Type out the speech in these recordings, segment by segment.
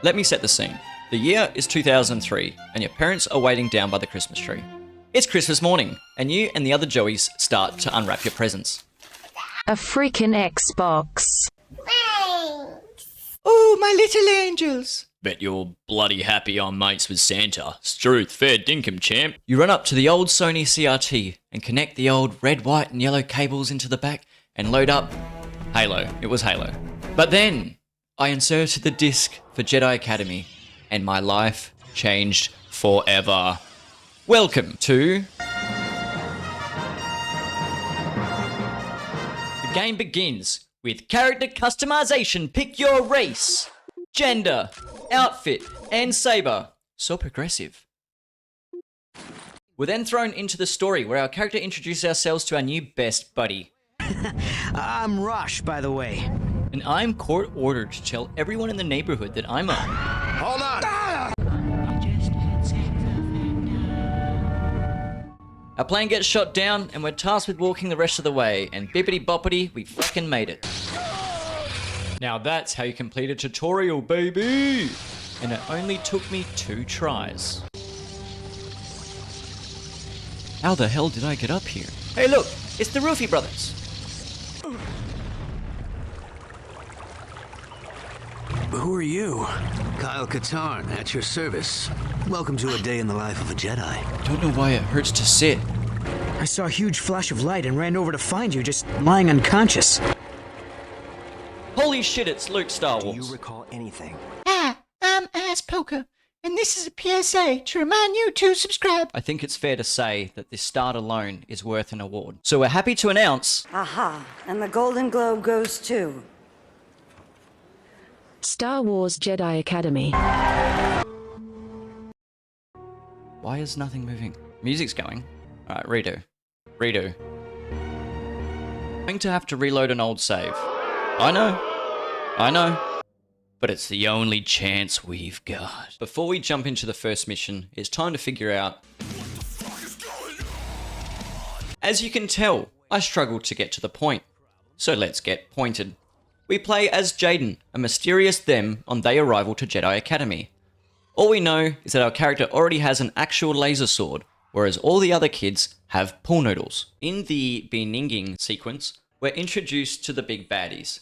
Let me set the scene. The year is 2003, and your parents are waiting down by the Christmas tree. It's Christmas morning, and you and the other Joeys start to unwrap your presents. A freaking Xbox. Oh, my little angels. Bet you're bloody happy I'm mates with Santa. Struth, fair dinkum, champ. You run up to the old Sony CRT and connect the old red, white and yellow cables into the back and load up Halo. It was Halo. But then I inserted the disc for Jedi Academy and my life changed forever. Welcome to... The game begins with character customization. Pick your race, gender, outfit, and saber. So progressive. We're then thrown into the story where our character introduces ourselves to our new best buddy. I'm Rush, by the way. And I'm court ordered to tell everyone in the neighborhood that I'm a... Hold on! Our plane gets shot down and we're tasked with walking the rest of the way, and bippity boppity, we fucking made it. Now that's how you complete a tutorial, baby! And it only took me 2 tries. How the hell did I get up here? Hey look, it's the Roofie brothers. Who are you? Kyle Katarn, at your service. Welcome to a day in the life of a Jedi. Don't know why it hurts to sit. I saw a huge flash of light and ran over to find you, just lying unconscious. Holy shit, it's Luke Star Wars. Do you recall anything? Hi, I'm Ass Poker, and this is a PSA to remind you to subscribe. I think it's fair to say that this start alone is worth an award. So we're happy to announce... Aha, and the Golden Globe goes to... Star Wars Jedi Academy. Why is nothing moving? Music's going. Alright, redo. Redo. Going to have to reload an old save. I know. But it's the only chance we've got. Before we jump into the first mission, it's time to figure out... As you can tell, I struggled to get to the point. So let's get pointed. We play as Jaden, a mysterious them on their arrival to Jedi Academy. All we know is that our character already has an actual laser sword, whereas all the other kids have pool noodles. In the Beninging sequence, we're introduced to the big baddies.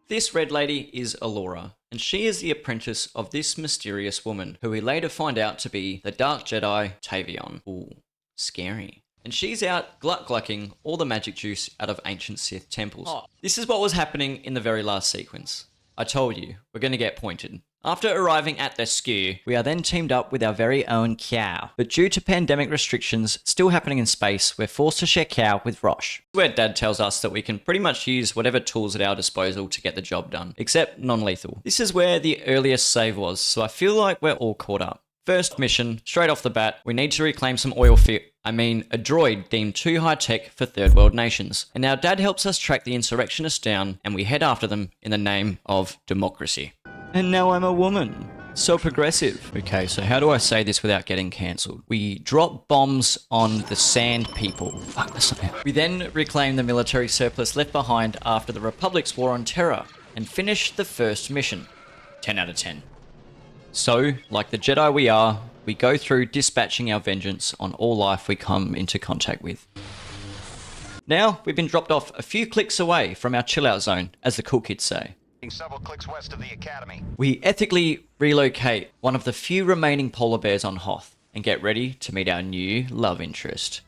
This red lady is Alora, and she is the apprentice of this mysterious woman, who we later find out to be the Dark Jedi Tavion. Ooh, scary. And she's out gluck-glucking all the magic juice out of ancient Sith temples. This is what was happening in the very last sequence. I told you, we're going to get pointed. After arriving at the skew, we are then teamed up with our very own cow. But due to pandemic restrictions still happening in space, we're forced to share cow with Rosh. Where Dad tells us that we can pretty much use whatever tools at our disposal to get the job done, except non-lethal. This is where the earliest save was, so I feel like we're all caught up. First mission, straight off the bat, we need to reclaim some a droid deemed too high-tech for third world nations. And our dad helps us track the insurrectionists down, and we head after them in the name of democracy. And now I'm a woman. So progressive. Okay, so how do I say this without getting cancelled? We drop bombs on the sand people. Fuck, that's not... We then reclaim the military surplus left behind after the Republic's war on terror, and finish the first mission. 10 out of 10. So, like the Jedi we are, we go through dispatching our vengeance on all life we come into contact with. Now, we've been dropped off a few clicks away from our chill-out zone, as the cool kids say. Several clicks west of the Academy. We ethically relocate one of the few remaining polar bears on Hoth, and get ready to meet our new love interest.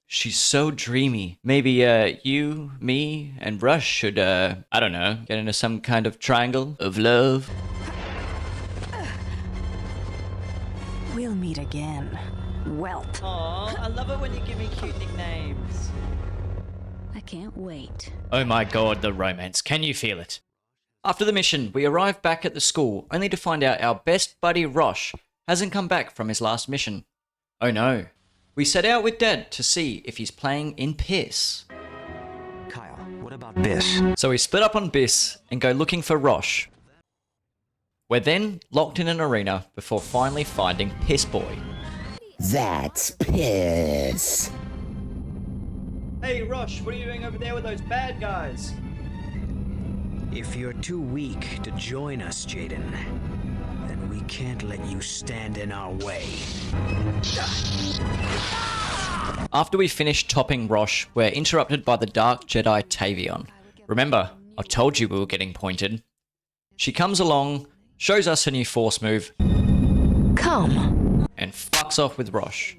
She's so dreamy. Maybe, you, me, and Rush should, I don't know, get into some kind of triangle of love. We'll meet again. Welt. Aww, I love it when you give me cute nicknames. I can't wait. Oh my god, the romance. Can you feel it? After the mission, we arrive back at the school, only to find out our best buddy Rosh hasn't come back from his last mission. Oh no. We set out with Dad to see if he's playing in piss. Kyle, what about Biss? So we split up on Biss and go looking for Rosh. We're then locked in an arena before finally finding Piss Boy. That's piss. Hey Rosh, what are you doing over there with those bad guys? If you're too weak to join us, Jaden, then we can't let you stand in our way. After we finish topping Rosh, we're interrupted by the Dark Jedi Tavion. Remember, I told you we were getting pointed. She comes along, shows us her new force move, Come. and fucks off with Rosh.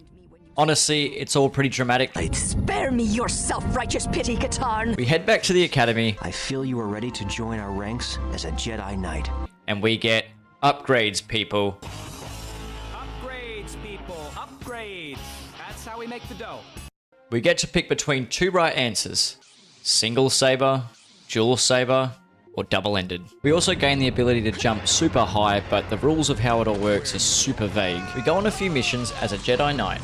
Honestly, it's all pretty dramatic. Spare me your self-righteous pity, Katarn. We head back to the academy, I feel you are ready to join our ranks as a Jedi Knight. and we get upgrades, people. Upgrades, people, upgrades. That's how we make the dough. We get to pick between two right answers: single saber, dual saber, or double-ended. We also gain the ability to jump super high, but the rules of how it all works are super vague. We go on a few missions as a Jedi Knight.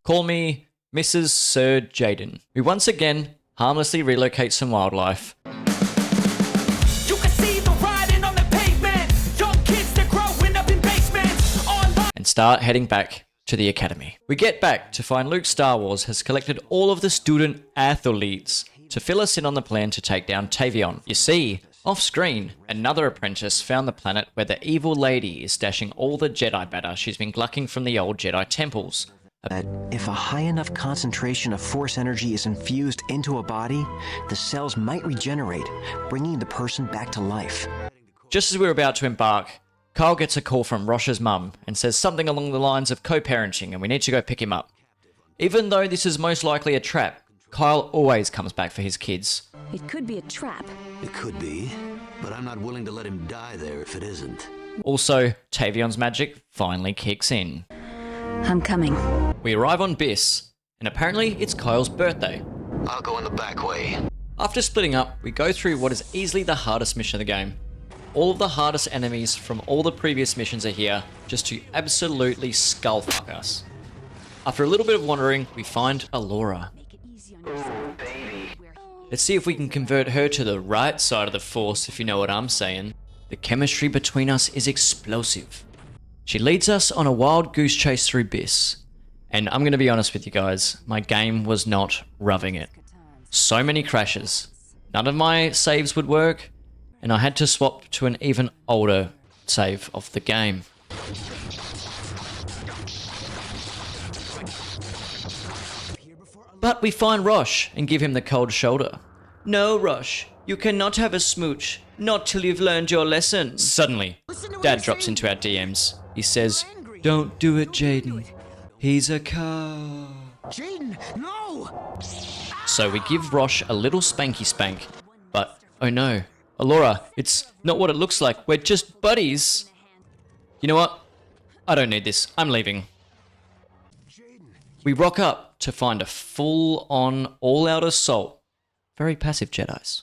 Call me Mrs. Sir Jaden. We once again harmlessly relocate some wildlife. You can see the riding on the pavement. Young kids, they're growing up in basements. And start heading back to the academy. We get back to find Luke Star Wars has collected all of the student athletes to fill us in on the plan to take down Tavion. You see, off screen, another apprentice found the planet where the evil lady is stashing all the Jedi batter she's been glucking from the old Jedi temples. That if a high enough concentration of force energy is infused into a body, the cells might regenerate, bringing the person back to life. Just as we were about to embark, Kyle gets a call from Rosh's mum and says something along the lines of co-parenting and we need to go pick him up. Even though this is most likely a trap, Kyle always comes back for his kids. It could be a trap. It could be, but I'm not willing to let him die there if it isn't. Also, Tavion's magic finally kicks in. I'm coming. We arrive on Biss, and apparently it's Kyle's birthday. I'll go in the back way. After splitting up, we go through what is easily the hardest mission of the game. All of the hardest enemies from all the previous missions are here, just to absolutely skullfuck us. After a little bit of wandering, we find Alora. Let's see if we can convert her to the right side of the Force, if you know what I'm saying. The chemistry between us is explosive. She leads us on a wild goose chase through Biss. And I'm going to be honest with you guys, my game was not rubbing it. So many crashes. None of my saves would work, and I had to swap to an even older save of the game. But we find Rosh and give him the cold shoulder. No, Rosh, you cannot have a smooch. Not till you've learned your lesson. Suddenly, Dad drops into our DMs. He says, "Don't do it, Jaden. He's a car." Jaden, no! So we give Rosh a little spanky spank. But, oh no, Alora, it's not what it looks like. We're just buddies. You know what? I don't need this. I'm leaving. We rock up to find a full-on, all-out assault. Very passive Jedis.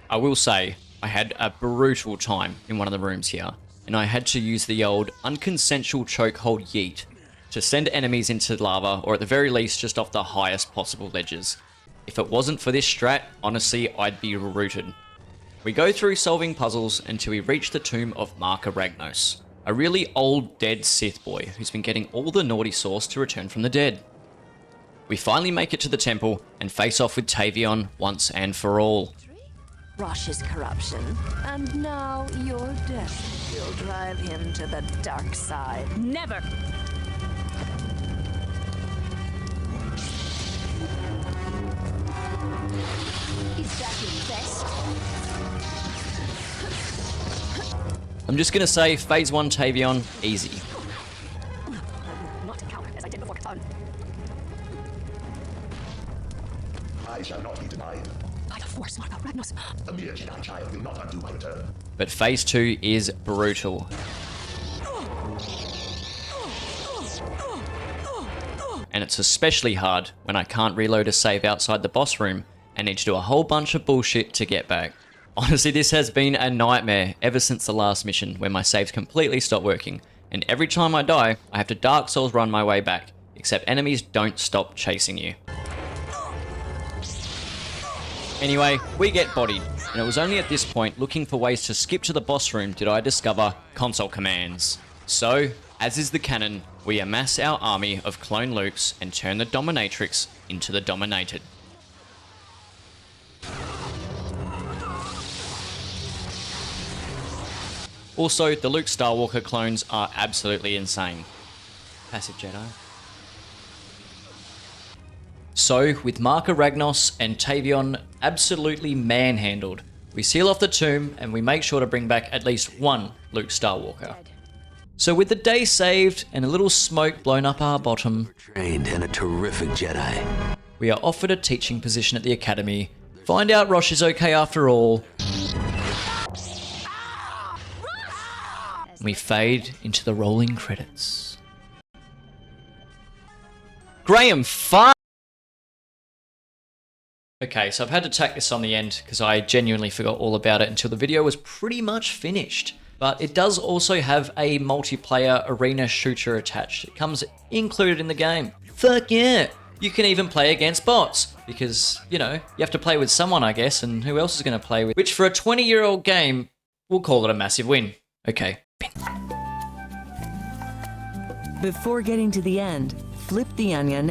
I will say, I had a brutal time in one of the rooms here, and I had to use the old unconsensual chokehold yeet to send enemies into lava, or at the very least, just off the highest possible ledges. If it wasn't for this strat, honestly, I'd be rooted. We go through solving puzzles until we reach the tomb of Marka Ragnos, a really old dead Sith boy who's been getting all the naughty sauce to return from the dead. We finally make it to the temple and face off with Tavion once and for all. Rosh's corruption, and now your death will drive him to the dark side. Never. Is that your best? I'm just gonna say, Phase 1 Tavion, easy. Not cower as I did before Katarn. I shall not be denied. By the Force, Marka Ragnos. A mere Jedi child will not undo my return. But Phase 2 is brutal. And it's especially hard when I can't reload a save outside the boss room and need to do a whole bunch of bullshit to get back. Honestly, this has been a nightmare ever since the last mission where my saves completely stopped working, and every time I die, I have to Dark Souls run my way back, except enemies don't stop chasing you. Anyway, we get bodied, and it was only at this point, looking for ways to skip to the boss room, did I discover console commands. So, As is the canon, we amass our army of clone Lukes and turn the dominatrix into the dominated. Also, the Luke Skywalker clones are absolutely insane. Passive Jedi. So, with Marka Ragnos and Tavion absolutely manhandled, we seal off the tomb and we make sure to bring back at least one Luke Skywalker. So with the day saved and a little smoke blown up our bottom, Trained and a terrific Jedi. we are offered a teaching position at the Academy, find out Rosh is okay after all, we fade into the rolling credits. Graham, fuck! Okay, so I've had to tack this on the end because I genuinely forgot all about it until the video was pretty much finished. But it does also have a multiplayer arena shooter attached. It comes included in the game. Fuck yeah! You can even play against bots because, you know, you have to play with someone, I guess, and who else is going to play with? Which for a 20-year-old game, we'll call it a massive win. Okay. Before getting to the end, flip the onion